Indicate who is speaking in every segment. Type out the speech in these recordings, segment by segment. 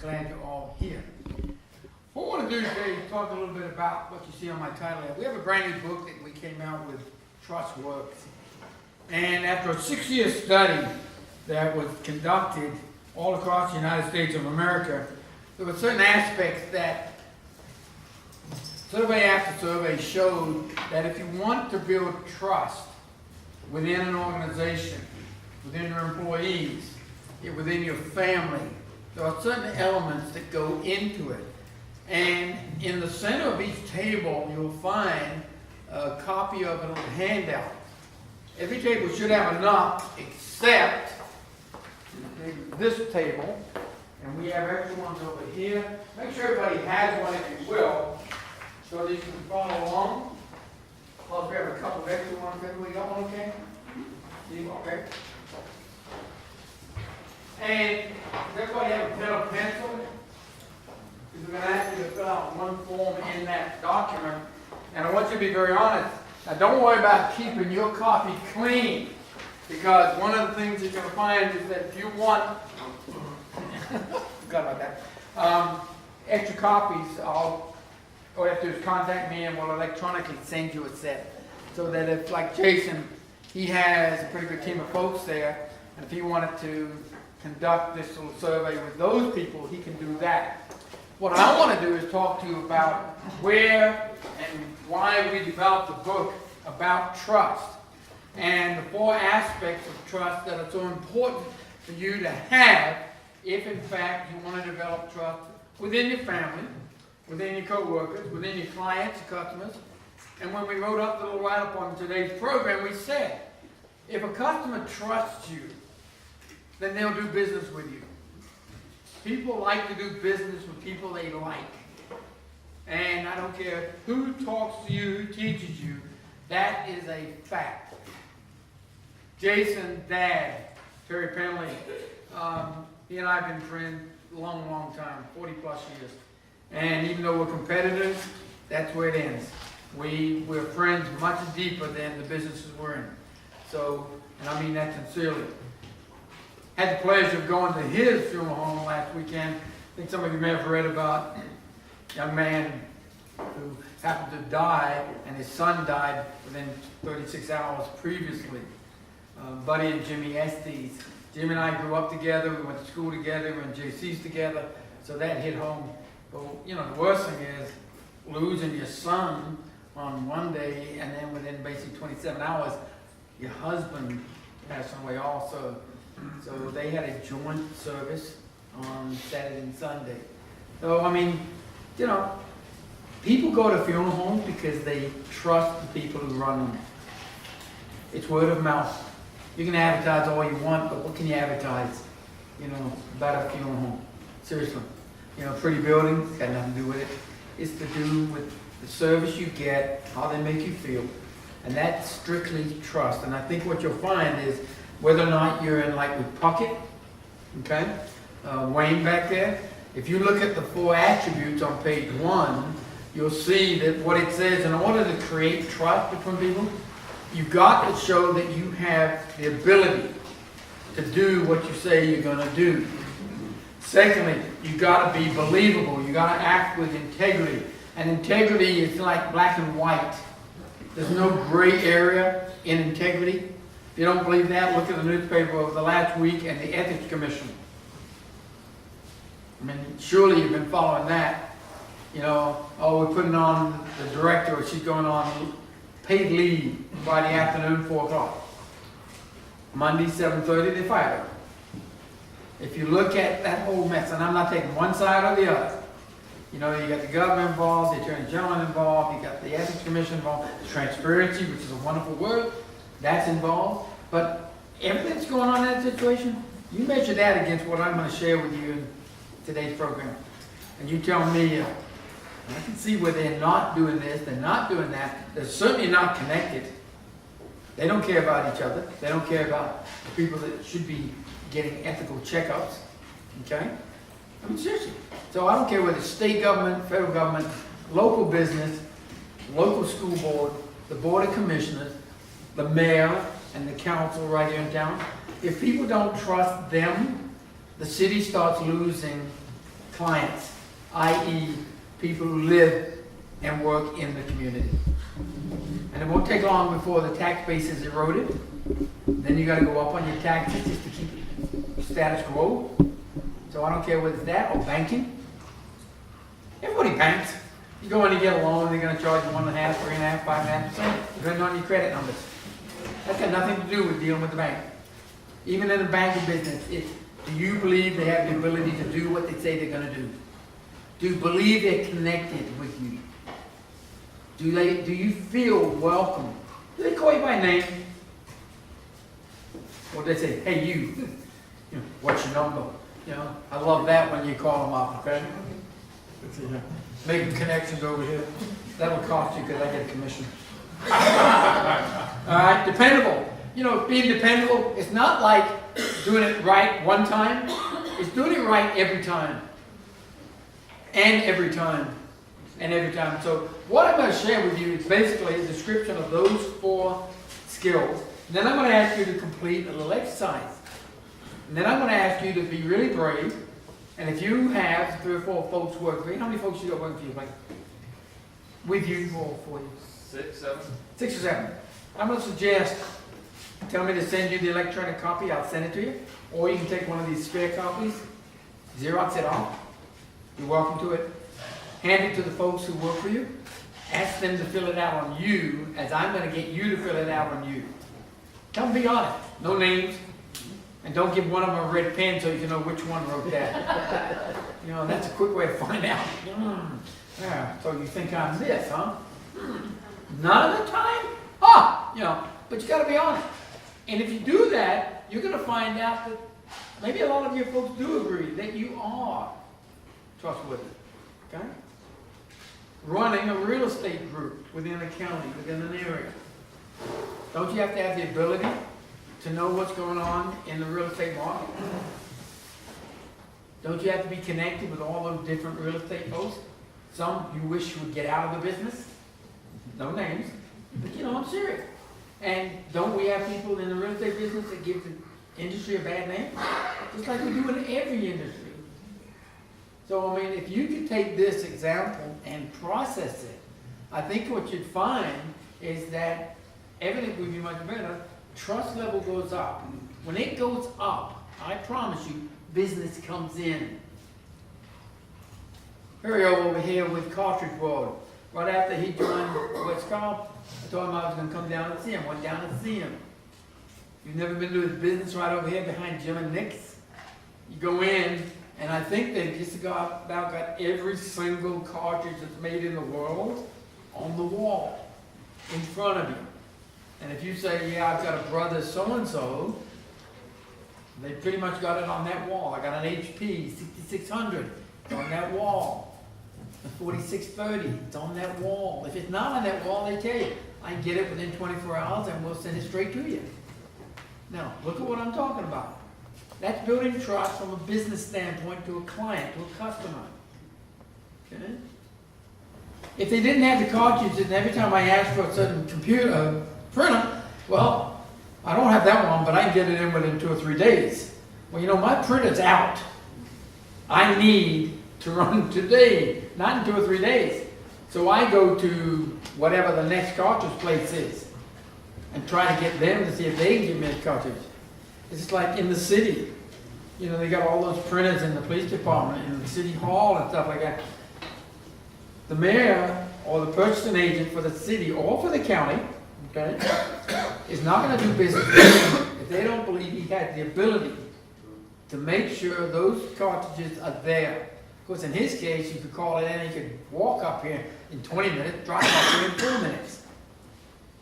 Speaker 1: glad you're all here. What I want to do today is talk a little bit about what you see on my title. We have a brand new book that we came out with, Trust Works. And after a 6-year study that was conducted all across the United States of America, there were certain aspects that survey after survey showed that if you want to build trust within an organization, within your employees, within your family, there are certain elements that go into it. And in the center of each table, you'll find a copy of a little handout. Every table should have enough except this table. And we have extra ones over here. Make sure everybody has one if you will, so that you can follow along. Plus we have a couple of extra ones. Everybody got one okay? See? Okay. And does everybody have a pen or pencil? Because we're going to ask you to fill out one form in that document. And I want you to be very honest. Now don't worry about keeping your copy clean. Because one of the things you're going to find is that if you want, forgot about that, extra copies, all you have to do is contact me and we'll electronically send you a set. So that if, like Jason, he has a pretty good team of folks there, and if he wanted to conduct this little survey with those people, he can do that. What I want to do is talk to you about where and why we developed a book about trust and the 4 aspects of trust that are so important for you to have if in fact you want to develop trust within your family, within your co-workers, within your clients, your customers. And when we wrote up the little write-up on today's program, we said, if a customer trusts you, then they'll do business with you. People like to do business with people they like. And I don't care who talks to you, who teaches you, that is a fact. Jason, Dad, Terry Penley, he and I have been friends a long, long time, 40 plus years. And even though we're competitors, that's where it ends. We're friends much deeper than the businesses we're in. So, and I mean that sincerely. Had the pleasure of going to his funeral home last weekend. I think some of you may have read about a young man who happened to die, and his son died within 36 hours previously. Buddy and Jimmy Estes. Jimmy and I grew up together. We went to school together. We went to JC's together. So that hit home. But you know, the worst thing is losing your son on one day, and then within basically 27 hours, your husband passed away also. So they had a joint service on Saturday and Sunday. So, I mean, you know, people go to funeral homes because they trust the people who run them. It's word of mouth. You can advertise all you want, but what can you advertise, you know, about a funeral home? Seriously. You know, pretty buildings, got nothing to do with it. It's to do with the service you get, how they make you feel. And that's strictly trust. And I think what you'll find is whether or not you're in like with Puckett, okay, Wayne back there, if you look at the 4 attributes on page 1, you'll see that what it says, in order to create trust between people, you've got to show that you have the ability to do what you say you're going to do. Secondly, you've got to be believable. You've got to act with integrity. And integrity is like black and white. There's no gray area in integrity. If you don't believe that, look at the newspaper over the last week and the Ethics Commission. I mean, surely you've been following that. You know, oh, we're putting on the director, or she's going on paid leave Friday afternoon, 4 o'clock. Monday, 7:30, they fire her. If you look at that whole mess, and I'm not taking one side or the other. You know, you got the government involved, the Attorney General involved, you got the Ethics Commission involved, transparency, which is a wonderful word. That's involved, but everything that's going on in that situation, you measure that against what I'm going to share with you in today's program. And you tell me, I can see where they're not doing this, they're not doing that, they're certainly not connected. They don't care about each other. They don't care about the people that should be getting ethical checkups, okay? I mean, seriously. So I don't care whether it's state government, federal government, local business, local school board, the board of commissioners, the mayor, and the council right here in town. If people don't trust them, the city starts losing clients, i.e. people who live and work in the community. And it won't take long before the tax base is eroded. Then you got to go up on your taxes just to keep status quo. So I don't care whether it's that or banking. Everybody banks. You go in and get a loan, they're going to charge you 1.5%, 3.5%, 5.5%, depending on your credit numbers. That's got nothing to do with dealing with the bank. Even in the banking business, it's, do you believe they have the ability to do what they say they're going to do? Do you believe they're connected with you? Do you feel welcome? Do they call you by name? Or they say, hey you, you know, what's your number? You know, I love that when you call them up, okay? Making connections over here. That'll cost you because I get a commission. All right, dependable. You know, being dependable, it's not like doing it right one time. It's doing it right every time. And every time. And every time. So what I'm going to share with you is basically a description of those 4 skills. And then I'm going to ask you to complete a little exercise. And then I'm going to ask you to be really brave. And if you have 3 or 4 folks work for you, how many folks you got working for you? Like, with you for you?
Speaker 2: 6, 7.
Speaker 1: 6 or 7. I'm going to suggest, tell me to send you the electronic copy, I'll send it to you. Or you can take one of these spare copies, Xerox it off. You're welcome to it. Hand it to the folks who work for you. Ask them to fill it out on you, as I'm going to get you to fill it out on you. Tell them be honest. No names. And don't give one of them a red pen so you can know which one wrote that. You know, that's a quick way to find out. Yeah, so you think I'm this, huh? None of the time? You know, but you got to be honest. And if you do that, you're going to find out that maybe a lot of your folks do agree that you are trustworthy. Okay? Running a real estate group within a county, within an area. Don't you have to have the ability to know what's going on in the real estate market? Don't you have to be connected with all those different real estate folks? Some you wish would get out of the business. No names. But you know, I'm serious. And don't we have people in the real estate business that give the industry a bad name? Just like we do in every industry. So, I mean, if you could take this example and process it, I think what you'd find is that everything would be much better. Trust level goes up. When it goes up, I promise you, business comes in. Harry over here with Cartridge World. Right after he joined Westcott, I told him I was going to come down and see him. Went down and see him. You've never been to his business right over here behind Jim and Nick's? You go in, and I think they've just about got every single cartridge that's made in the world on the wall in front of you. And if you say, yeah, I've got a brother so-and-so, they pretty much got it on that wall. I got an HP 6600, it's on that wall. The 4630, it's on that wall. If it's not on that wall, they tell you, I can get it within 24 hours and we'll send it straight to you. Now, look at what I'm talking about. That's building trust from a business standpoint to a client, to a customer. Okay? If they didn't have the cartridges, and every time I asked for a certain computer printer, well, I don't have that one, but I can get it in within 2 or 3 days. Well, you know, my printer's out. I need to run today, not in 2 or 3 days. So I go to whatever the next cartridge place is and try to get them to see if they can give me a cartridge. It's just like in the city. You know, they got all those printers in the police department, in the city hall and stuff like that. The mayor or the purchasing agent for the city or for the county, okay, is not going to do business if they don't believe he has the ability to make sure those cartridges are there. Of course, in his case, you could call it in, he could walk up here in 20 minutes, drive up here in 4 minutes.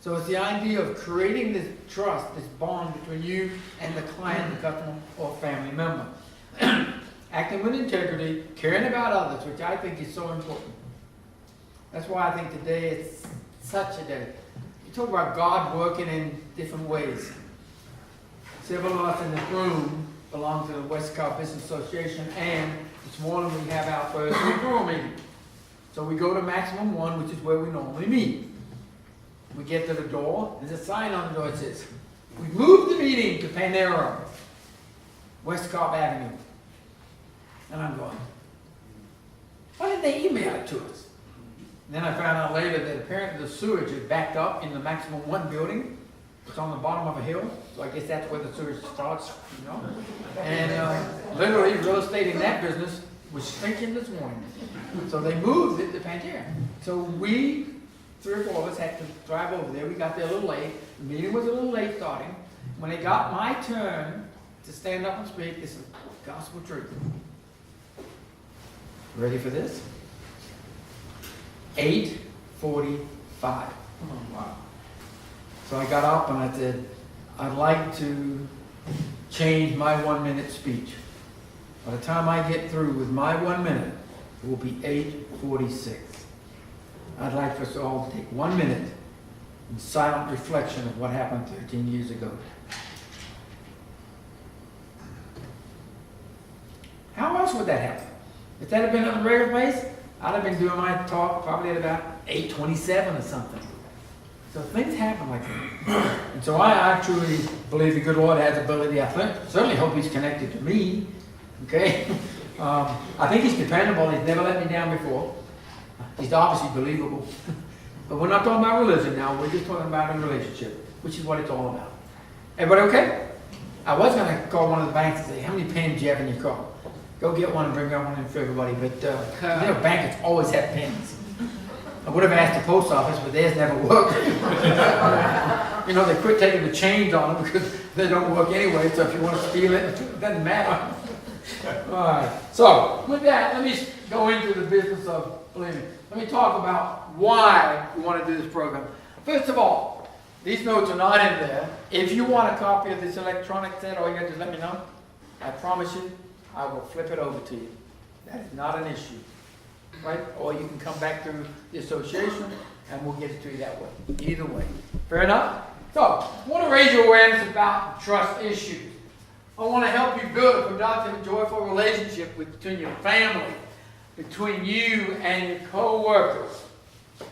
Speaker 1: So it's the idea of creating this trust, this bond between you and the client, the customer, or family member. Acting with integrity, caring about others, which I think is so important. That's why I think today it's such a day. You talk about God working in different ways. Several of us in this room belong to the West Coast Business Association, and this morning we have our first referral meeting. So we go to Maximum One, which is where we normally meet. We get to the door, there's a sign on the door that says, we moved the meeting to Panera, West Cobb Avenue. And I'm going, didn't they email it to us? And then I found out later that apparently the sewage had backed up in the maximum 1 building. It's on the bottom of a hill, so I guess that's where the sewage starts, you know. And literally, real estate in that business was stinking this morning. So they moved it to Pantera. So we, 3 or 4 of us, had to drive over there. We got there a little late. The meeting was a little late starting. When it got my turn to stand up and speak, this is gospel truth. Ready for this? 8:45. Wow. So I got up and I said, I'd like to change my 1-minute speech. By the time I get through with my 1 minute, it will be 8:46. I'd like for us all to take 1 minute in silent reflection of what happened 13 years ago. How else would that happen? If that had been on a regular place, I'd have been doing my talk probably at about 8:27 or something. So things happen like that. And so I truly believe the good Lord has ability. I certainly hope He's connected to me. Okay? I think He's dependable. He's never let me down before. He's obviously believable. But we're not talking about religion now. We're just talking about a relationship, which is what it's all about. Everybody okay? I was going to call one of the banks and say, how many pens do you have in your car? Go get one and bring one in for everybody. But banks always have pens. I would have asked the post office, but theirs never worked. You know, they quit taking the chains on them because they don't work anyway, so if you want to steal it, it doesn't matter. All right. So, with that, let me go into the business of believing. Let me talk about why we want to do this program. First of all, these notes are not in there. If you want a copy of this electronic set, all you got to do is let me know. I promise you, I will flip it over to you. That is not an issue. Right? Or you can come back through the association and we'll get it to you that way. Either way. Fair enough? So, I want to raise your awareness about trust issues. I want to help you build a productive and joyful relationship between your family, between you and your co-workers.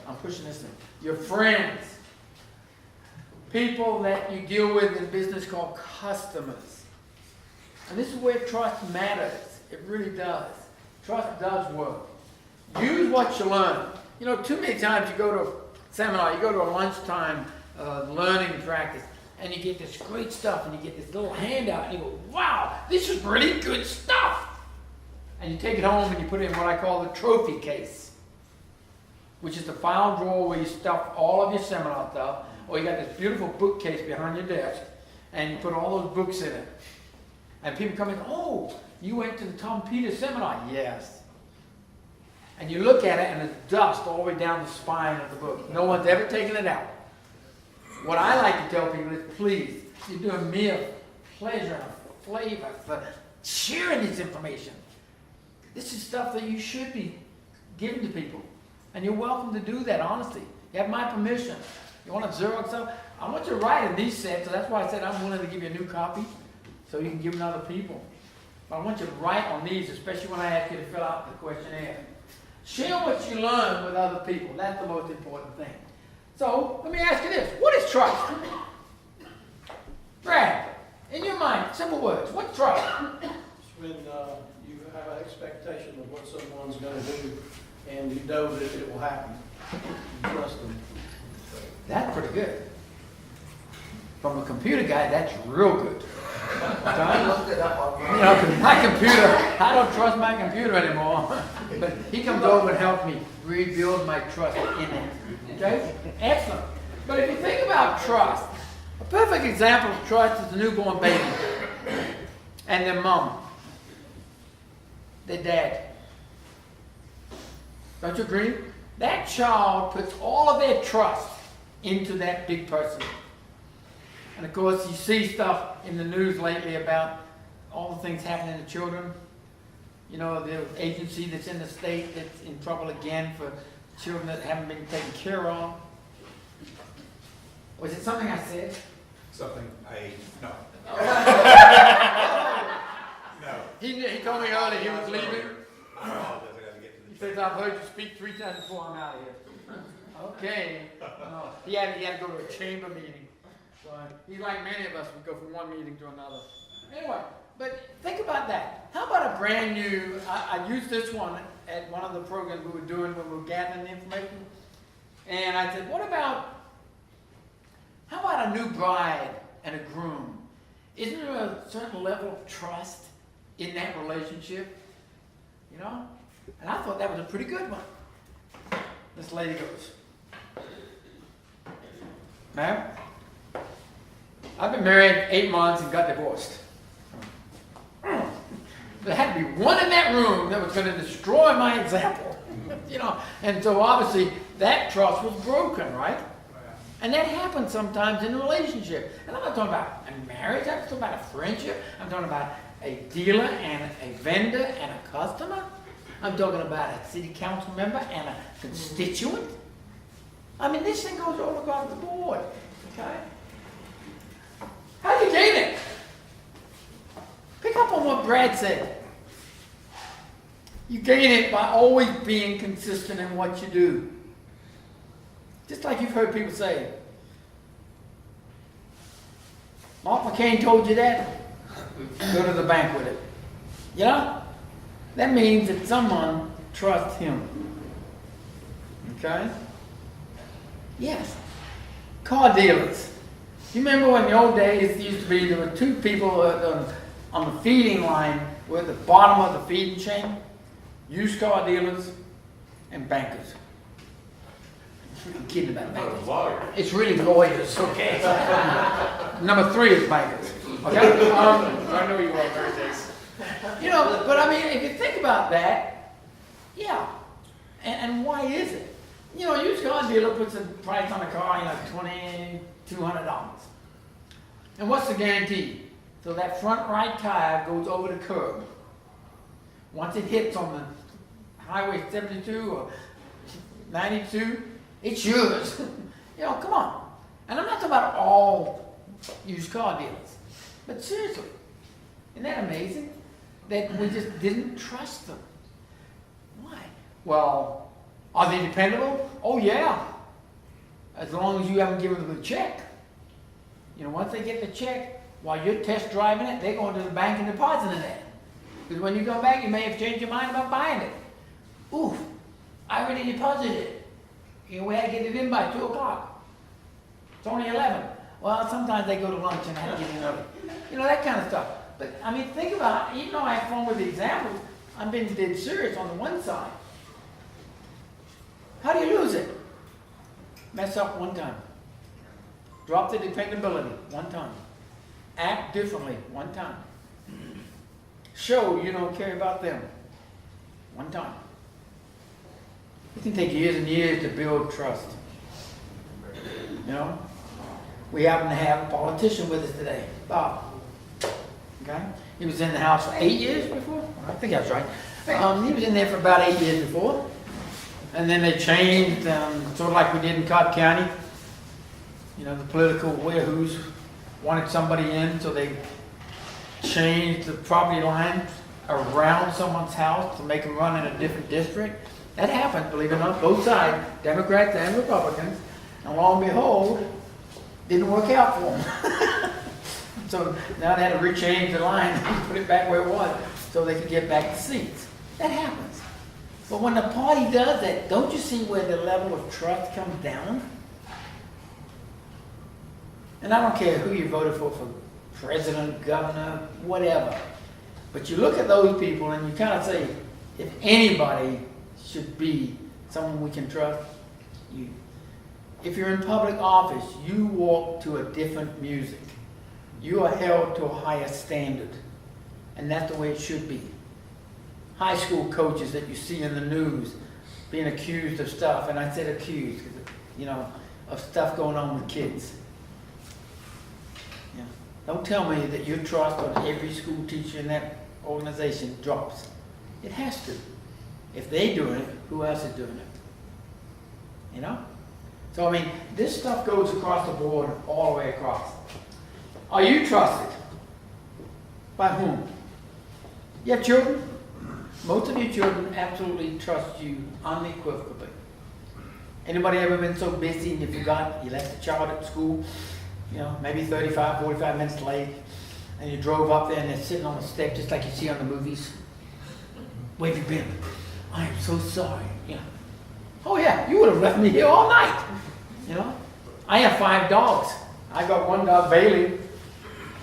Speaker 1: I'm pushing this in. Your friends. People that you deal with in business called customers. And this is where trust matters. It really does. Trust does work. Use what you learn. You know, too many times you go to a seminar, you go to a lunchtime learning practice, and you get this great stuff, and you get this little handout, and you go, wow, this is really good stuff. And you take it home and you put it in what I call the trophy case, which is the file drawer where you stuff all of your seminar stuff, or you got this beautiful bookcase behind your desk, and you put all those books in it. And people come in, oh, you went to the Tom Peters seminar? Yes. And you look at it and there's dust all the way down the spine of the book. No one's ever taken it out. What I like to tell people is, please, you're doing me a pleasure and a flavor for sharing this information. This is stuff that you should be giving to people. And you're welcome to do that, honestly. You have my permission. You want to Xerox stuff? I want you to write in these sets, so that's why I said I'm willing to give you a new copy so you can give them to other people. But I want you to write on these, especially when I ask you to fill out the questionnaire. Share what you learn with other people. That's the most important thing. So, let me ask you this. What is trust? Brad, in your mind, simple words. What's trust?
Speaker 2: It's when you have an expectation of what someone's going to do, and you know that it will happen. You trust them.
Speaker 1: That's pretty good. From a computer guy, that's real good. I looked it up. You know, 'cause my computer, I don't trust my computer anymore. But he comes over and helps me rebuild my trust in it. Okay? Excellent. But if you think about trust, a perfect example of trust is a newborn baby and their mom, their dad. Don't you agree? That child puts all of their trust into that big person. And of course, you see stuff in the news lately about all the things happening to children. You know, the agency that's in the state that's in trouble again for children that haven't been taken care of. Was it something I said?
Speaker 3: Something no. No.
Speaker 1: He told me earlier he was leaving.
Speaker 3: I apologize, I gotta get to the.
Speaker 1: He says, I've heard you speak 3 times before I'm out of here. Okay. No, he had to go to a chamber meeting. So he's like many of us, we go from one meeting to another. Anyway, But think about that. How about a brand new, I used this one at one of the programs we were doing when we were gathering the information. And I said, how about a new bride and a groom? Isn't there a certain level of trust in that relationship? You know? And I thought that was a pretty good one. This lady goes, ma'am, I've been married 8 months and got divorced. There had to be one in that room that was going to destroy my example. You know, and so obviously that trust was broken, right? And that happens sometimes in a relationship. And I'm not talking about a marriage, I'm talking about a friendship, I'm talking about a dealer and a vendor and a customer. I'm talking about a city council member and a constituent. I mean, this thing goes all across the board, okay? How do you gain it? Pick up on what Brad said. You gain it by always being consistent in what you do. Just like you've heard people say, Mark McCain told you that? Go to the bank with it. You know? That means that someone trusts him. Okay? Yes. Car dealers. You remember when in the old days it used to be there were two people on the feeding line were at the bottom of the feeding chain? Used car dealers and bankers. I'm kidding about bankers. It's really lawyers, okay? Number 3 is bankers. Okay?
Speaker 4: I know you are Thursdays.
Speaker 1: You know, but I mean, if you think about that, yeah. And why is it? You know, a used car dealer puts a price on a car, you know, $2,200. And what's the guarantee? So that front right tire goes over the curb. Once it hits on the Highway 72 or 92, it's yours. You know, come on. And I'm not talking about all used car dealers. But seriously, isn't that amazing? That we just didn't trust them. Why? Well, are they dependable? Oh yeah. As long as you haven't given them the check. You know, once they get the check, while you're test driving it, they're going to the bank and depositing it. Because when you come back, you may have changed your mind about buying it. Ooh, I already deposited it. You know, we had to get it in by 2 o'clock. It's only 11. Well, sometimes they go to lunch and I have to get it early. You know, that kind of stuff. But, I mean, think about it. Even though I have fun with the examples, I'm being dead serious on the one side. How do you lose it? Mess up one time. Drop the dependability one time. Act differently one time. Show you don't care about them one time. It can take years and years to build trust. You know? We happen to have a politician with us today, Bob. Okay? He was in the House for 8 years before? I think that's right. He was in there for about 8 years before. And then they changed, sort of like we did in Cobb County. You know, the political who's wanted somebody in, so they changed the property line around someone's house to make them run in a different district. That happened, believe it or not, both sides, Democrats and Republicans. And lo and behold, didn't work out for them. So now they had to rechange the line and put it back where it was so they could get back the seats. That happens. But when the party does that, don't you see where the level of trust comes down? And I don't care who you voted for president, governor, whatever. But you look at those people and you kind of say, if anybody should be someone we can trust, you. If you're in public office, you walk to a different music. You are held to a higher standard. And that's the way it should be. High school coaches that you see in the news being accused of stuff, and I said accused, you know, of stuff going on with kids. Yeah. Don't tell me that your trust on every school teacher in that organization drops. It has to. If they're doing it, who else is doing it? You know? So, I mean, this stuff goes across the board, all the way across. Are you trusted? By whom? You have children? Most of your children absolutely trust you unequivocally. Anybody ever been so busy and you forgot you left the child at school, you know, maybe 35, 45 minutes late, and you drove up there and they're sitting on the step just like you see on the movies. Where have you been? I am so sorry. Yeah. Oh yeah, you would have left me here all night. You know? I have 5 dogs. I got one dog, Bailey.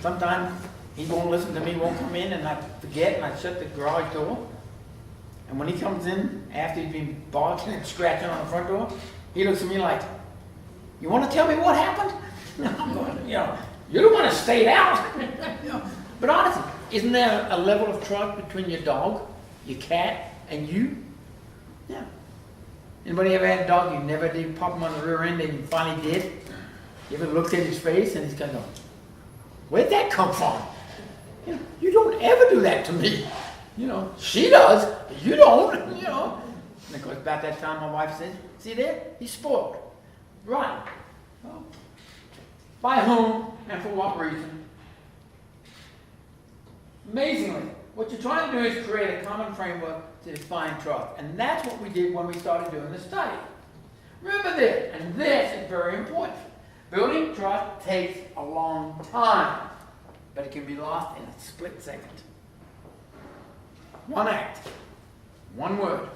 Speaker 1: Sometimes he won't listen to me, won't come in, and I forget, and I shut the garage door. And when he comes in, after he's been barking and scratching on the front door, he looks at me like, you want to tell me what happened? I'm going, you know, you're the one that stayed out. You know? But honestly, isn't there a level of trust between your dog, your cat, and you? Yeah. Anybody ever had a dog you never did pop him on the rear end and you finally did? You ever looked at his face and he's kind of going, where'd that come from? You know, you don't ever do that to me. You know, she does, but you don't, you know. And of course, about that time, my wife said, see there, he's spoiled. Right. Well, by whom and for what reason? Amazingly, what you're trying to do is create a common framework to define trust. And that's what we did when we started doing the study. Remember this, and this is very important. Building trust takes a long time, but it can be lost in a split second. One act, one word.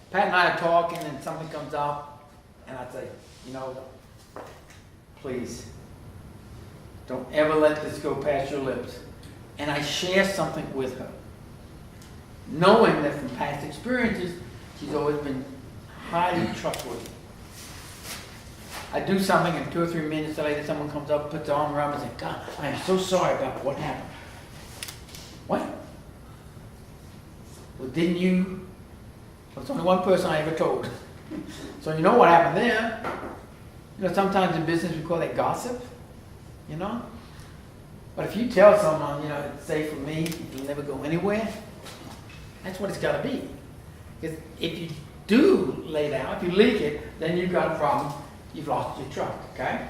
Speaker 1: Pat and I are talking and something comes up and I say, you know, please, don't ever let this go past your lips. And I share something with her, knowing that from past experiences, she's always been highly trustworthy. I do something and 2 or 3 minutes later someone comes up, puts their arm around me and says, God, I am so sorry about what happened. What? Well, didn't you? Well, it's only one person I ever told. So you know what happened there. You know, sometimes in business we call that gossip, you know. But if you tell someone, you know, it's safe for me, it'll never go anywhere, that's what it's got to be. Because if you do lay down, if you leak it, then you've got a problem. You've lost your trust, okay?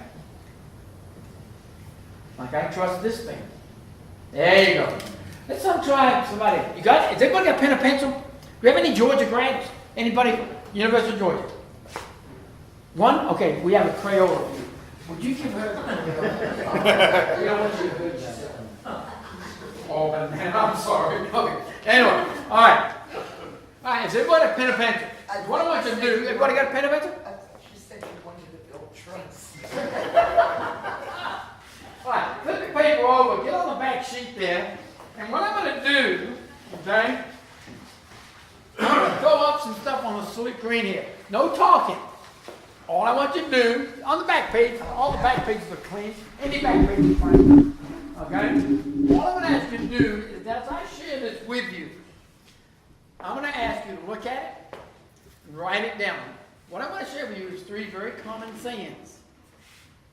Speaker 1: Like I trust this thing. There you go. Let's try somebody. You got? Has everybody got a pen or pencil? Do you have any Georgia grads? Anybody? University of Georgia? One? Okay, we have a Crayola. Would you give her? You don't want you to do that. Oh man, I'm sorry. Okay. Anyway, all right. All right. Has everybody a pen or pencil? What I want you to do? Everybody got a pen or pencil?
Speaker 5: She said you wanted to build trust.
Speaker 1: All right, flip the paper over, get on the back sheet there, and what I'm going to do, okay, I'm going to throw up some stuff on the screen here. No talking. All I want you to do, on the back page, all the back pages are clean, any back page is fine, okay? All I'm going to ask you to do is that as I share this with you, I'm going to ask you to look at it and write it down. What I want to share with you is 3 very common sayings.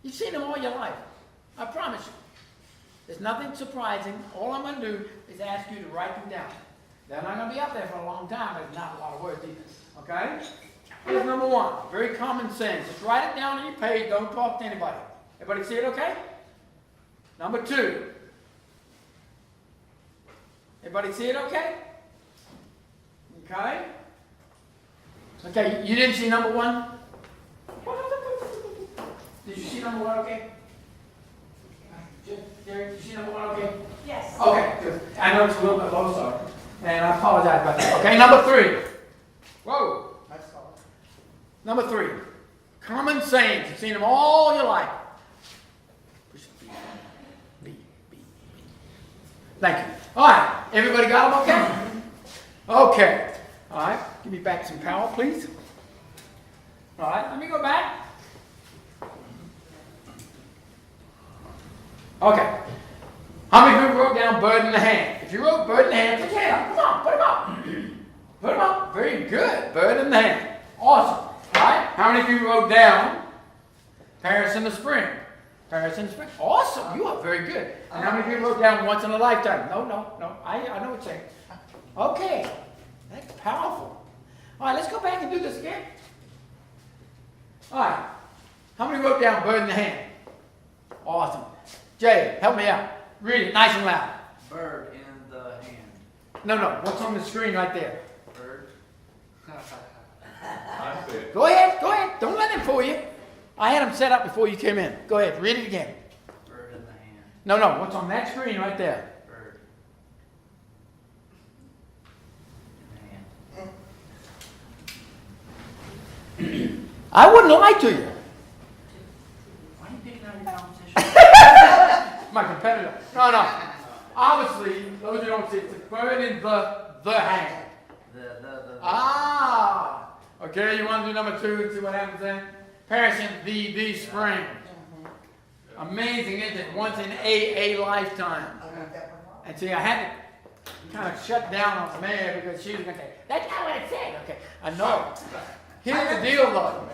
Speaker 1: You've seen them all your life. I promise you. There's nothing surprising. All I'm going to do is ask you to write them down. They're not going to be up there for a long time, but it's not a lot of words either. Okay? Here's number 1. Very common sense. Just write it down on your page. Don't talk to anybody. Everybody see it okay? Number 2. Everybody see it okay? Okay? Okay, you didn't see number 1? Did you see number 1 okay? Jerry, did you see number 1 okay?
Speaker 5: Yes.
Speaker 1: Okay, good. I know it's a little bit low, sorry. And I apologize about that. Okay, number 3. Whoa. Number 3. Common sayings. You've seen them all your life. Push the B. Thank you. All right. Everybody got them okay? Okay. All right. Give me back some power, please. All right. Let me go back. Okay. How many people wrote down bird in the hand? If you wrote bird in the hand, put your hand up. Come on, put them up. Put them up. Very good. Bird in the hand. Awesome. All right. How many people wrote down Paris in the spring? Paris in the spring. Awesome. You are very good. And how many people wrote down once in a lifetime? No. I know what you're saying. Okay. That's powerful. All right. Let's go back and do this again. All right. How many wrote down bird in the hand? Awesome. Jay, help me out. Read it nice and loud.
Speaker 5: Bird in the hand.
Speaker 1: No. What's on the screen right there?
Speaker 5: Bird.
Speaker 3: I see it.
Speaker 1: Go ahead. Don't let him fool you. I had them set up before you came in. Go ahead. Read it again.
Speaker 5: Bird in the hand.
Speaker 1: No, what's on that screen right there?
Speaker 5: Bird. Man.
Speaker 1: I wouldn't lie to you.
Speaker 5: Why are you picking on your competition?
Speaker 1: My competitor. No. Obviously, those who don't see it, it's a bird in the hand.
Speaker 5: The.
Speaker 1: Ah! Okay, you want to do number 2 and see what happens then? Perishing the spring. Amazing, isn't it? Once in a lifetime. And see, I had to kind of shut down on Mary because she was going to say, that's not what I said. Okay, I know. Here's the deal though.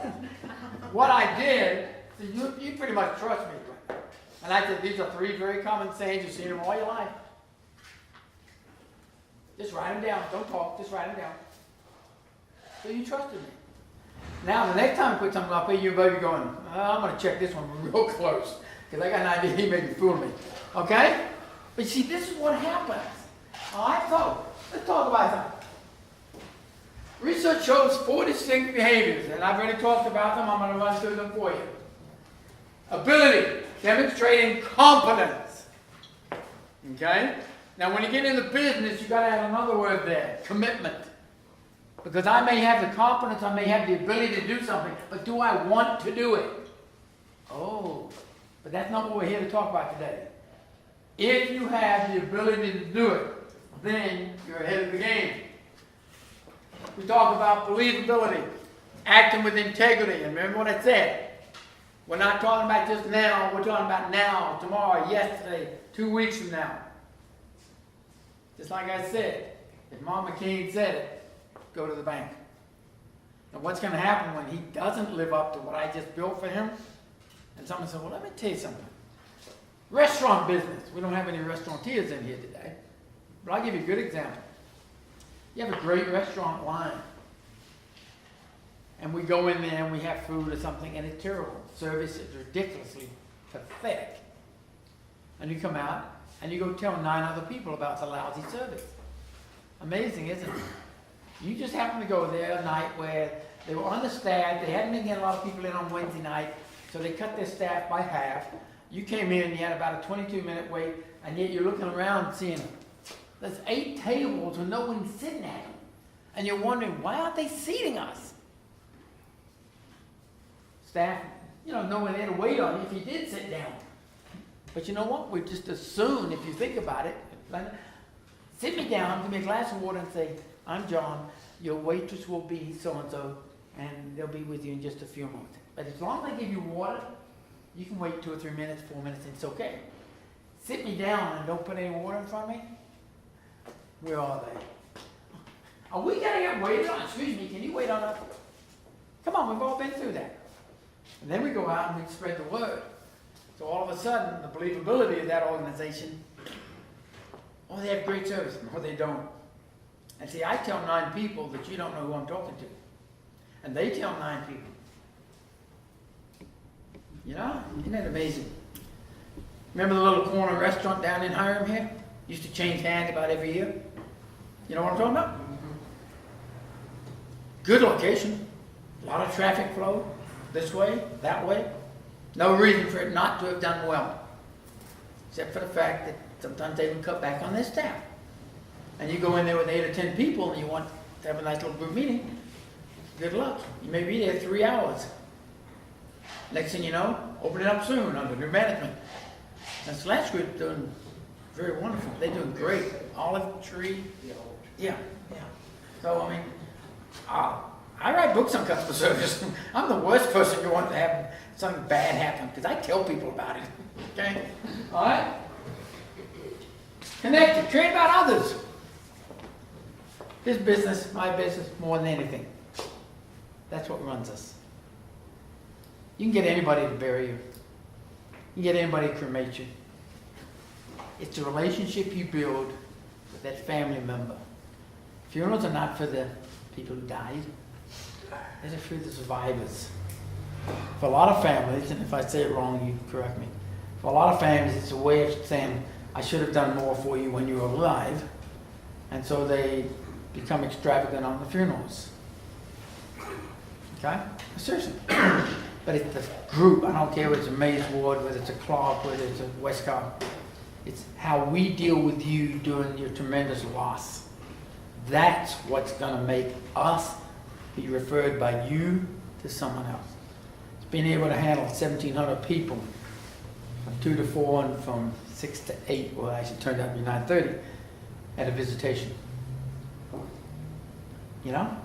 Speaker 1: What I did, so you pretty much trust me. And I said, these are 3 very common sayings. You've seen them all your life. Just write them down. Don't talk. Just write them down. So you trusted me. Now, the next time I put something up here, you may be going, I'm going to check this one real close. Because I got an idea he may be fooling me. Okay? But see, this is what happens. All right, so let's talk about something. Research shows 4 distinct behaviors, and I've already talked about them. I'm going to run through them for you. Ability, demonstrating competence. Okay? Now, when you get into business, you've got to add another word there, commitment. Because I may have the competence, I may have the ability to do something, but do I want to do it? Oh, but that's not what we're here to talk about today. If you have the ability to do it, then you're ahead of the game. We talk about believability, acting with integrity, and remember what I said. We're not talking about just now, we're talking about now, tomorrow, yesterday, 2 weeks from now. Just like I said, if Mama King said it, go to the bank. Now what's going to happen when he doesn't live up to what I just built for him? And someone said, well, let me tell you something. Restaurant business. We don't have any restaurateurs in here today. But I'll give you a good example. You have a great restaurant line. And we go in there and we have food or something and it's terrible. Service is ridiculously pathetic. And you come out and you go tell 9 other people about the lousy service. Amazing, isn't it? You just happened to go there a night where they were understaffed. They hadn't been getting a lot of people in on Wednesday night, so they cut their staff by half. You came in and you had about a 22-minute wait, and yet you're looking around seeing there's 8 tables with no one sitting at them. And you're wondering, why aren't they seating us? Staff, no one there to wait on you if you did sit down. But you know what? We just assume, if you think about it, sit me down, give me a glass of water and say, I'm John, your waitress will be so-and-so, and they'll be with you in just a few moments. But as long as I give you water, you can wait 2 or 3 minutes, 4 minutes, and it's okay. Sit me down and don't put any water in front of me. Where are they? Are we going to get waited on? Excuse me, can you wait on us? Come on, we've all been through that. And then we go out and we spread the word. So all of a sudden, the believability of that organization, oh, they have great service. No, they don't. And see, I tell 9 people that you don't know who I'm talking to. And they tell 9 people. Isn't that amazing? Remember the little corner restaurant down in Hiram here? Used to change hands about every year. You know what I'm talking about? Good location. A lot of traffic flow. This way, that way. No reason for it not to have done well. Except for the fact that sometimes they would cut back on their staff. And you go in there with 8 or 10 people and you want to have a nice little group meeting, good luck. You may be there 3 hours. Next thing you know, open it up soon under new management. And Slash Group's doing very wonderful. They're doing great. Olive Tree. Yeah. So, I write books on customer service. I'm the worst person you want to have something bad happen because I tell people about it. Okay? All right? Connected. Care about others. His business, my business, more than anything. That's what runs us. You can get anybody to bury you. You can get anybody to cremate you. It's the relationship you build with that family member. Funerals are not for the people who died. They're for the survivors. For a lot of families, and if I say it wrong, you correct me. For a lot of families, it's a way of saying, I should have done more for you when you were alive. And so they become extravagant on the funerals. Okay? Seriously. But it's the group. I don't care whether it's a Mays Ward, whether it's a Clark, whether it's a Westcott. It's how we deal with you during your tremendous loss. That's what's going to make us be referred by you to someone else. It's being able to handle 1,700 people from 2 to 4 and from 6 to 8, well, actually it turned out to be 9:30 at a visitation. You know?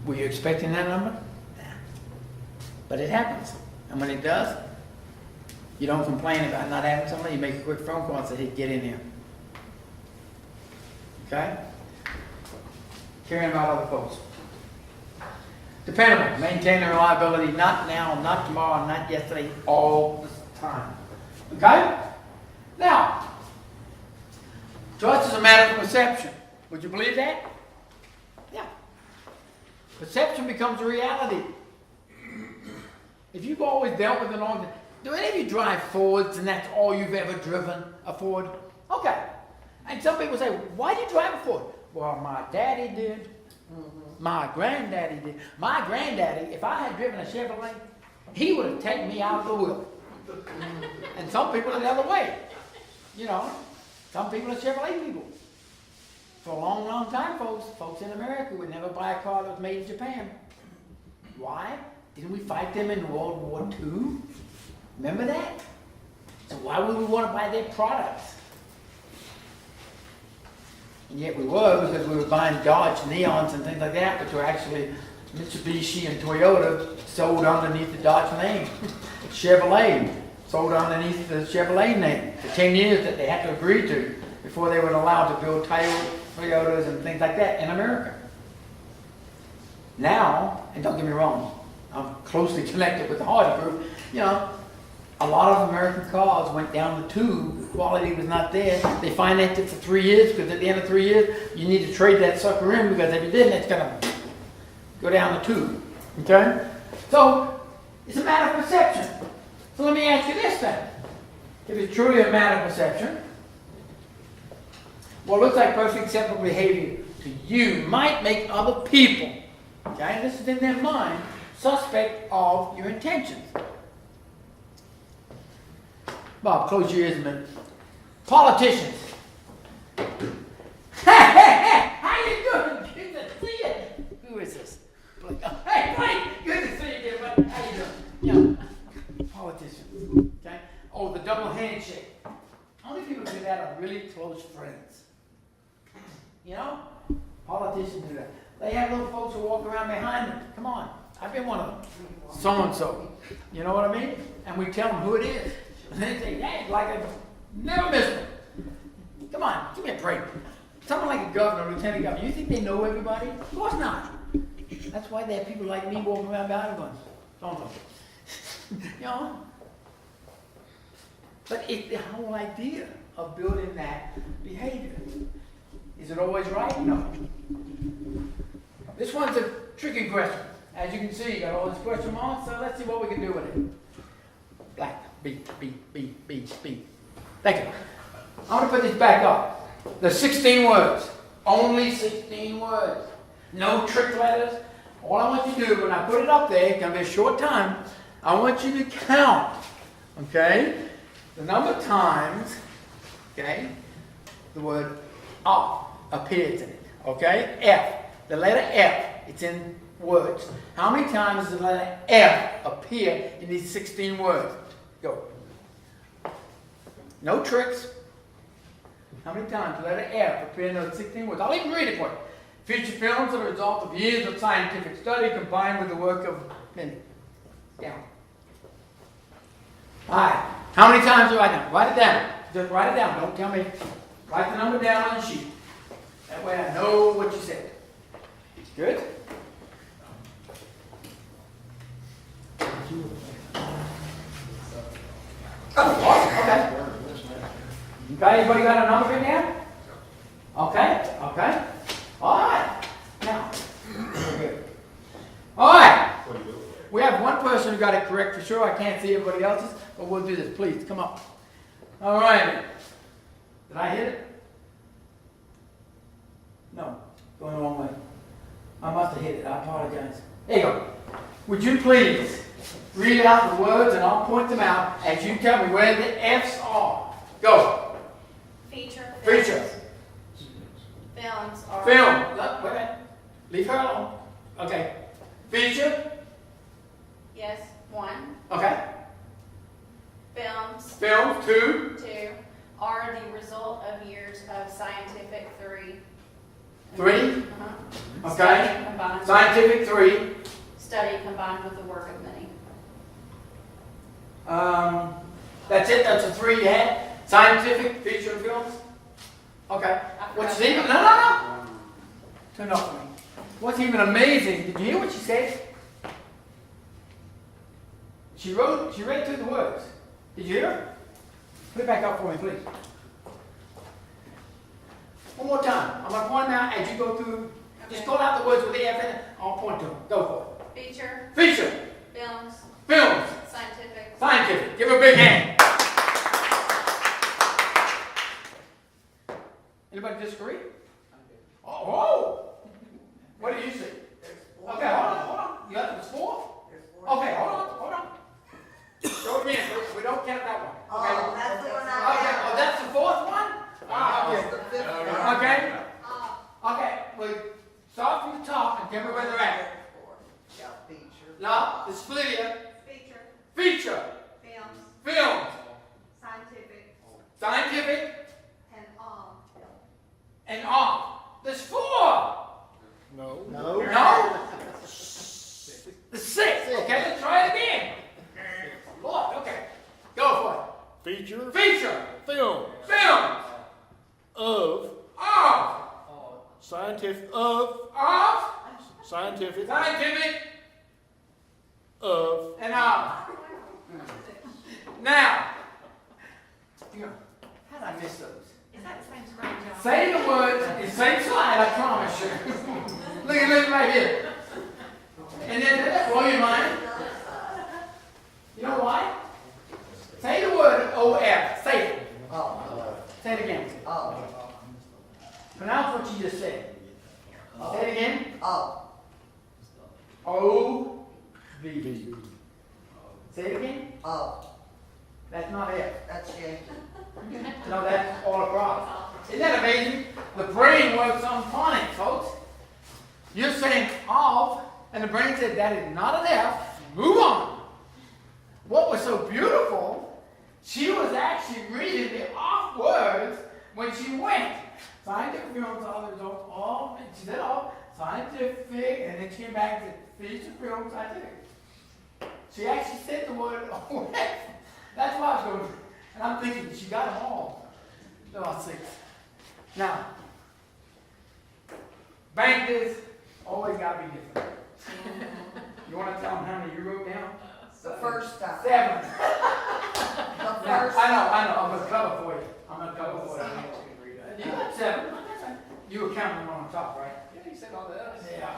Speaker 1: Were you expecting that number? Nah. But it happens. And when it does, you don't complain about not having somebody. You make a quick phone call and say, hey, get in here. Okay? Caring about other folks. Dependable. Maintain reliability. Not now, not tomorrow, not yesterday, all the time. Okay? Now, trust is a matter of perception. Would you believe that? Yeah. Perception becomes a reality. If you've always dealt with an organ, do any of you drive Fords and that's all you've ever driven, a Ford? Okay. And some people say, why do you drive a Ford? Well, my daddy did. My granddaddy did. My granddaddy, if I had driven a Chevrolet, he would have taken me out of the wheel. And some people are the other way. You know, some people are Chevrolet people. For a long, long time, folks in America would never buy a car that was made in Japan. Why? Didn't we fight them in World War II? Remember that? So why would we want to buy their products? And yet we were, because we were buying Dodge Neons and things like that, which were actually Mitsubishi and Toyota sold underneath the Dodge name. Chevrolet sold underneath the Chevrolet name. The 10 years that they had to agree to before they were allowed to build Toyotas and things like that in America. Now, and don't get me wrong, I'm closely connected with the Hardy Group, you know, a lot of American cars went down the tube, the quality was not there. They financed it for 3 years, because at the end of 3 years, you need to trade that sucker in, because if you didn't, it's gonna go down the tube, okay? So, it's a matter of perception. So let me ask you this then. If it's truly a matter of perception, what looks like perfectly acceptable behavior to you might make other people, okay, this is in their mind, suspect of your intentions. Bob, close your ears a minute. Politicians. How you doing? Good to see you. Who is this? Blake. Oh, hey, Blake. Good to see you again, buddy. How you doing? Yeah. Politicians. Okay. Oh, the double handshake. How many people do that are really close friends? You know? Politicians do that. They have little folks who walk around behind them. Come on. I've been one of them. So-and-so. You know what I mean? And we tell them who it is. And they say, hey, like I never missed it. Come on, give me a break. Someone like a governor, lieutenant governor, you think they know everybody? Of course not. That's why they have people like me walking around behind guns. So-and-so. You know? But it's the whole idea of building that behavior. Is it always right? No. This one's a tricky question. As you can see, you got all these question marks, so let's see what we can do with it. Black. B. Thank you. I'm going to put this back up. There's 16 words. Only 16 words. No trick letters. All I want you to do when I put it up there, it's going to be a short time, I want you to count, okay, the number of times, okay, the word appears in it, okay? F, the letter F, it's in words. How many times does the letter F appear in these 16 words? Go. No tricks. How many times the letter F appear in those 16 words? I'll even read it for you. Feature films are the result of years of scientific study combined with the work of many. Down. All right. How many times do I write? Write it down. Just write it down. Don't tell me. Write the number down on the sheet. That way I know what you said. Good? Okay. Okay, everybody got a number in there? Okay, okay. All right. Now, very good. All right. We have one person who got it correct for sure. I can't see everybody else's, but we'll do this. Please, come up. All right. Did I hit it? No, going the wrong way. I must have hit it. I apologize. There you go. Would you please read out the words and I'll point them out as you tell me where the F's are. Go. Leave her alone. Okay. Feature.
Speaker 6: Yes, 1.
Speaker 1: Okay.
Speaker 6: Films,
Speaker 1: Film. 2.
Speaker 6: 2, are the result of years of scientific 3.
Speaker 1: 3.
Speaker 6: Uh-huh.
Speaker 1: Okay.
Speaker 6: Study combined,
Speaker 1: Scientific. 3.
Speaker 6: study combined with the work of many.
Speaker 1: That's it. That's the 3 you had. Scientific, feature, and films. Okay. What's even? No. Turn it off for me. What's even amazing? Did you hear what she said? She read through the words. Did you hear her? Put it back up for me, please. One more time. I'm going to point them out as you go through. Just call out the words with the F in it. I'll point to them. Go for
Speaker 6: Feature,
Speaker 1: it. Feature.
Speaker 6: films,
Speaker 1: Films.
Speaker 6: scientific.
Speaker 1: Scientific. Give her a big hand. Anybody disagree? Oh. What do you see? Okay, hold on. You got this 4? Okay, hold on. Show it again. We don't count that one. Okay.
Speaker 7: Oh, that's the one
Speaker 1: Okay,
Speaker 7: I
Speaker 1: oh, that's the 4th one? Okay.
Speaker 7: The fifth one.
Speaker 1: Okay. Okay, well, start from the top and tell me where they're at.
Speaker 7: Yeah, feature.
Speaker 1: No, the split here.
Speaker 5: Feature,
Speaker 1: Feature,
Speaker 5: films,
Speaker 1: films,
Speaker 5: scientific,
Speaker 1: scientific,
Speaker 5: and
Speaker 1: and art. There's 4.
Speaker 2: No.
Speaker 7: No.
Speaker 1: No? The 6. Okay, let's try it again. Lord, okay. Go for
Speaker 2: Feature,
Speaker 1: it. Feature,
Speaker 2: film,
Speaker 1: films,
Speaker 2: of, scientific, scientific, of,
Speaker 1: and art. Now, how did I miss those?
Speaker 5: Is that the same screen, John?
Speaker 1: Say the words in the same slide, I promise you. Look at it right here. And then that blow your mind. You know why? Say the word O-F. Say it. Say it again. Pronounce what you just said. Say it again. O-V. Say it again. That's not F.
Speaker 7: That's Yankee.
Speaker 1: No, that's all across. Isn't that amazing? The brain works on phonics, folks. You're saying of, and the brain said that is not an F. Move on. What was so beautiful, she was actually reading the off words when she went. Scientific films are the result of, and she said all, scientific, and then she came back and said, feature film, scientific. She actually said the word OF. That's why I was going, and I'm thinking, she got them all. There are 6. Now, bankers always got to be different. You want to tell them how many you wrote down?
Speaker 7: The first time.
Speaker 1: 7.
Speaker 7: The
Speaker 1: Now,
Speaker 7: first.
Speaker 1: I know. I'm going to cover for you. I'm going to cover for you. You got 7. You were counting them on top, right?
Speaker 4: Yeah, you said all that.
Speaker 1: Yeah.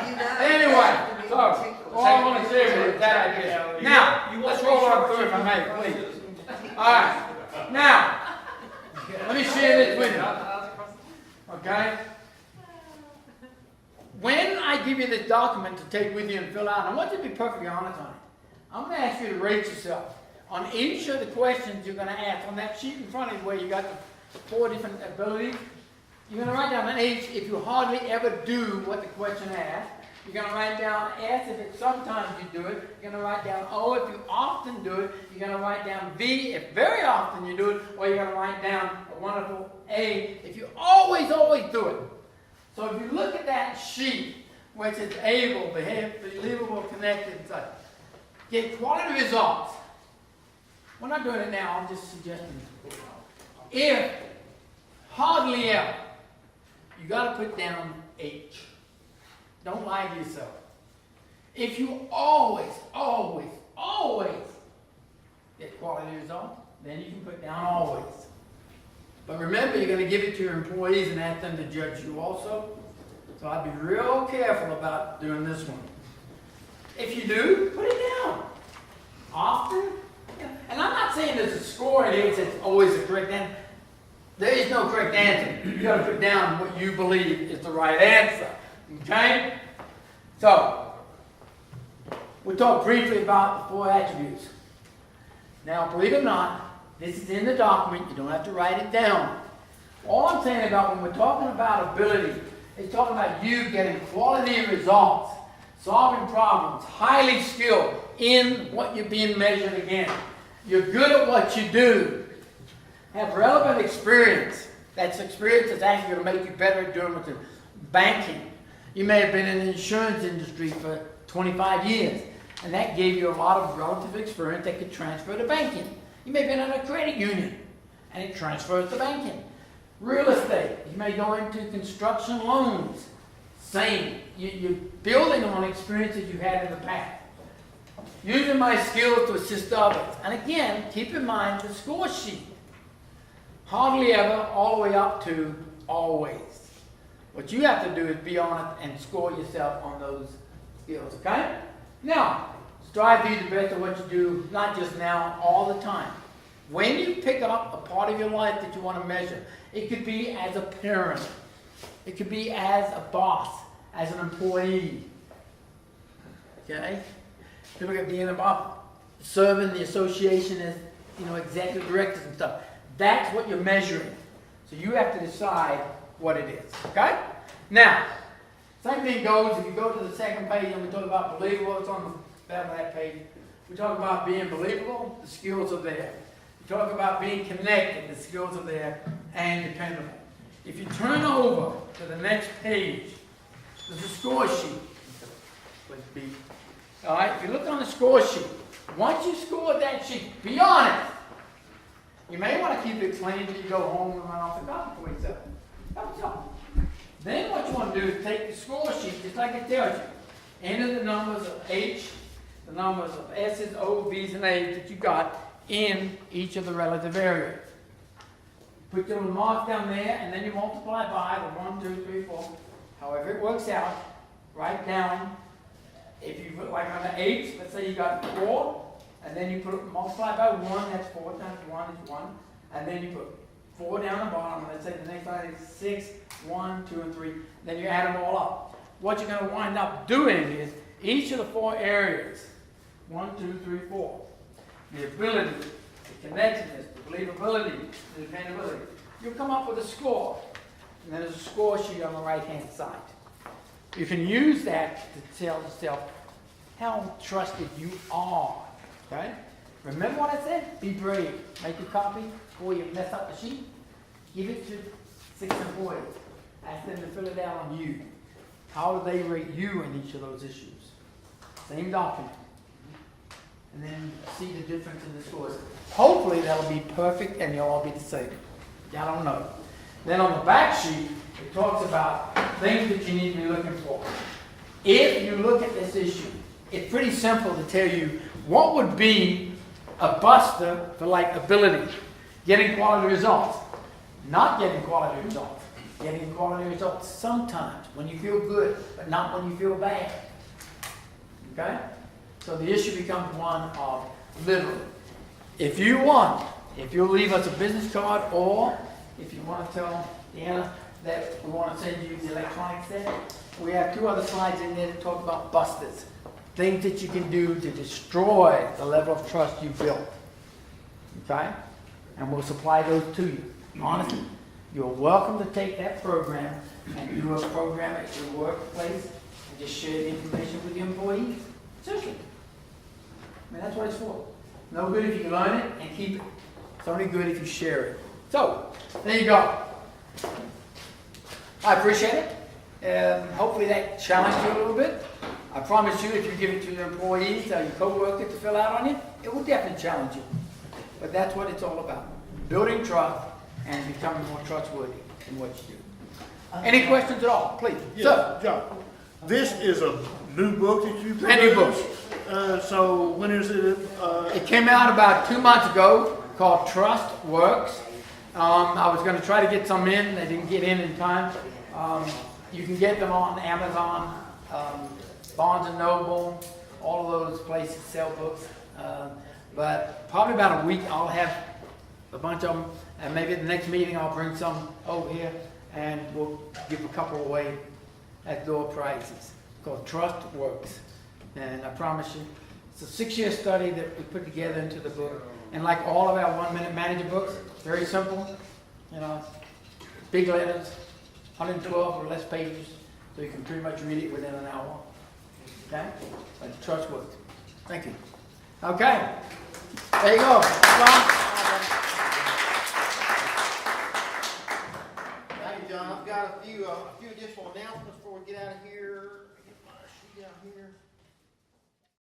Speaker 7: You know,
Speaker 1: Anyway,
Speaker 7: you have to be
Speaker 1: so,
Speaker 7: particular.
Speaker 1: all I want to say is that idea. Now, let's roll on through if I may, please. All right. Now, let me share this with you. Okay? When I give you this document to take with you and fill out, I want you to be perfectly honest on it. I'm going to ask you to rate yourself on each of the questions you're going to ask on that sheet in front of you where you got the 4 different abilities. You're going to write down an H if you hardly ever do what the question asks. You're going to write down S if it's sometimes you do it. You're going to write down O if you often do it. You're going to write down V if very often you do it. Or you're going to write down a wonderful A if you always do it. So if you look at that sheet, where it says able, believable, connected, and such, get quality results. We're not doing it now, I'm just suggesting. If hardly ever, you got to put down H. Don't lie to yourself. If you always get quality results, then you can put down always. But remember, you're going to give it to your employees and ask them to judge you also. So I'd be real careful about doing this one. If you do, put it down. Often. And I'm not saying there's a score in here that says always the correct answer. There is no correct answer. You got to put down what you believe is the right answer. Okay? So, we'll talk briefly about the 4 attributes. Now, believe it or not, this is in the document. You don't have to write it down. All I'm saying about when we're talking about ability It's talking about you getting quality results, solving problems, highly skilled in what you're being measured against. You're good at what you do. Have relevant experience. That's experience that's actually going to make you better at doing what's in banking. You may have been in the insurance industry for 25 years, and that gave you a lot of relative experience that could transfer to banking. You may have been in a credit union, and it transfers to banking. Real estate, you may go into construction loans. Same. You're building on experiences you had in the past. Using my skills to assist others. And again, keep in mind the score sheet. Hardly ever, all the way up to always. What you have to do is be on it and score yourself on those skills, okay? Now, strive to be the best at what you do, not just now, all the time. When you pick up a part of your life that you want to measure, it could be as a parent, it could be as a boss, as an employee, okay? People get being about serving the association as, executive directors and stuff. That's what you're measuring. So you have to decide what it is, okay? Now, same thing goes if you go to the second page and we talk about believable. It's on the back of that page. We talk about being believable, the skills are there. We talk about being connected, the skills are there, and dependable. If you turn over to the next page, there's a score sheet. All right, if you look on the score sheet, once you score that sheet, be honest. You may want to keep it clean until you go home and run off the copy for yourself. Help yourself. Then what you want to do is take the score sheet, just like it tells you. Enter the numbers of H, the numbers of S's, O's, B's, and A's that you got in each of the relative areas. Put your little mark down there, and then you multiply by the 1, 2, 3, 4. However it works out, write down. If you put like on the H, let's say you got 4, and then you multiply by 1, that's 4 times 1 is 1. And then you put 4 down the bottom, and let's say the next line is 6, 1, 2, and 3. Then you add them all up. What you're going to wind up doing is each of the 4 areas, 1, 2, 3, 4, the ability, the connectedness, the believability, the dependability, you'll come up with a score. And then there's a score sheet on the right-hand side. You can use that to tell yourself how trusted you are. Okay? Remember what I said? Be brave. Make a copy before you mess up the sheet. Give it to 6 employees. Ask them to fill it out on you. How do they rate you in each of those issues? Same document. And then see the difference in the scores. Hopefully that'll be perfect and you'll all be the same. I don't know. Then on the back sheet, it talks about things that you need to be looking for. If you look at this issue, it's pretty simple to tell you what would be a buster for like ability, getting quality results, not getting quality results, getting quality results sometimes when you feel good, but not when you feel bad. Okay? So the issue becomes one of literally. If you'll leave us a business card, or if you want to tell Deanna that we want to send you the electronic set, we have 2 other slides in there that talk about busters. Things that you can do to destroy the level of trust you built. Okay? And we'll supply those to you. Honestly, you're welcome to take that program and do a program at your workplace and just share the information with your employees. Seriously. I mean, that's what it's for. No good if you learn it and keep it. It's only good if you share it. So, there you go. I appreciate it. And hopefully that challenged you a little bit. I promise you, if you give it to your employees or your co-workers to fill out on it, it will definitely challenge you. But that's what it's all about. Building trust and becoming more trustworthy in what you do. Any questions at all, please?
Speaker 8: Yes,
Speaker 1: Sir.
Speaker 8: John. This is a new book that you
Speaker 1: Brand new book.
Speaker 8: So when is it?
Speaker 1: It came out about 2 months ago, called Trust Works. I was going to try to get some in. They didn't get in time. You can get them on Amazon, Barnes & Noble, all of those places sell books. But probably about a week I'll have a bunch of them, and maybe at the next meeting I'll bring some over here, and we'll give a couple away at door prizes. Called Trust Works. And I promise you, it's a 6-year study that we put together into the book. And like all of our 1-minute manager books, very simple, big letters, 112 or less pages, so you can pretty much read it within an hour. Okay? It's trustworthy. Thank you. Okay. There you go.
Speaker 9: Thank you, John. I've got a few additional announcements before we get out of here. Get my sheet out here.